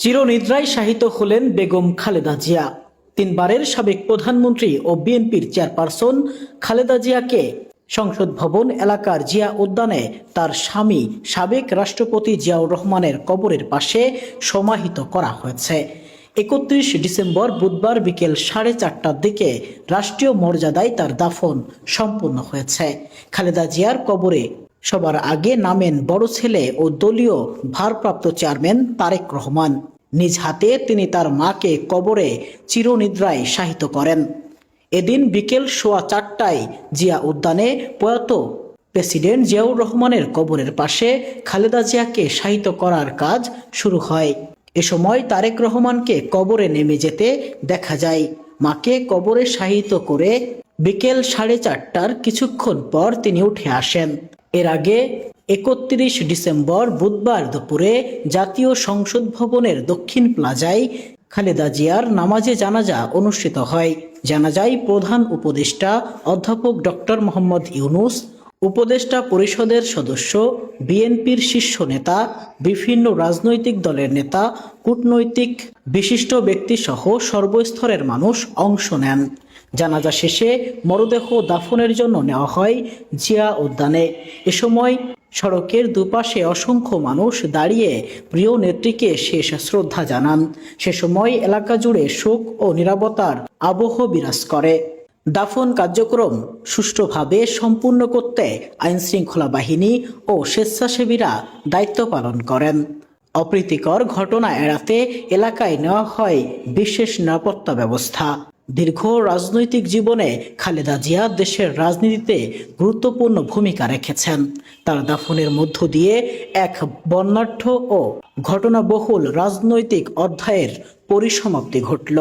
চিরনিদ্রায় শায়িত হলেন বেগম খালেদা জিয়া। তিনবারের সাবেক প্রধানমন্ত্রী ও বিএনপির চেয়ারপারসন খালেদা জিয়াকে সংসদ ভবন এলাকার জিয়া উদ্যানে তার স্বামী সাবেক রাষ্ট্রপতি জিয়াউর রহমানের কবরের পাশে সমাহিত করা হয়েছে। ৩১ ডিসেম্বর বুধবার বিকেল 4:30টার দিকে রাষ্ট্রীয় মর্যাদায় তার দাফন সম্পন্ন হয়েছে। খালেদা জিয়ার কবরে সবার আগে নামেন বড় ছেলে ও দলীয় ভারপ্রাপ্ত চেয়ারম্যান তারেক রহমান। নিজ হাতে তিনি তার মাকে কবরে চিরনিদ্রায় শায়িত করেন। এদিন বিকেল 4:15টায় জিয়া উদ্যানে প্রয়াত প্রেসিডেন্ট জিয়াউর রহমানের কবরের পাশে খালেদা জিয়াকে শায়িত করার কাজ শুরু হয়। এ সময় তারেক রহমানকে কবরে নেমে যেতে দেখা যায়। মাকে কবরে শায়িত করে বিকেল 4:30টার কিছুক্ষণ পর তিনি উঠে আসেন। এর আগে ৩১ ডিসেম্বর বুধবার দুপুরে জাতীয় সংসদ ভবনের দক্ষিণ প্লাজায় খালেদা জিয়ার নামাজে জানাজা অনুষ্ঠিত হয়। জানাজায় প্রধান উপদেষ্টা অধ্যাপক ডক্টর মোহাম্মদ ইউনূস, উপদেষ্টা পরিষদের সদস্য, বিএনপির শীর্ষ নেতা, বিভিন্ন রাজনৈতিক দলের নেতা, কূটনৈতিক বিশিষ্ট ব্যক্তিসহ সর্বস্তরের মানুষ অংশ নেন। জানাজা শেষে মরদেহ দাফনের জন্য নেওয়া হয় জিয়া উদ্যানে। এ সময় সড়কের দুপাশে অসংখ্য মানুষ দাঁড়িয়ে প্রিয় নেত্রীকে শেষ শ্রদ্ধা জানান। সে সময় এলাকা জুড়ে শোক ও নীরবতার আবহ বিরাজ করে। দাফন কার্যক্রম সুষ্ঠুভাবে সম্পূর্ণ করতে আইনশৃঙ্খলা বাহিনী ও স্বেচ্ছাসেবীরা দায়িত্ব পালন করেন। অপ্রীতিকর ঘটনা এড়াতে এলাকায় নেওয়া হয় বিশেষ নিরাপত্তা ব্যবস্থা। দীর্ঘ রাজনৈতিক জীবনে খালেদা জিয়া দেশের রাজনীতিতে গুরুত্বপূর্ণ ভূমিকা রেখেছেন। তার দাফনের মধ্য দিয়ে এক বর্ণাঢ্য ও ঘটনাবহুল রাজনৈতিক অধ্যায়ের পরিসমাপ্তি ঘটল।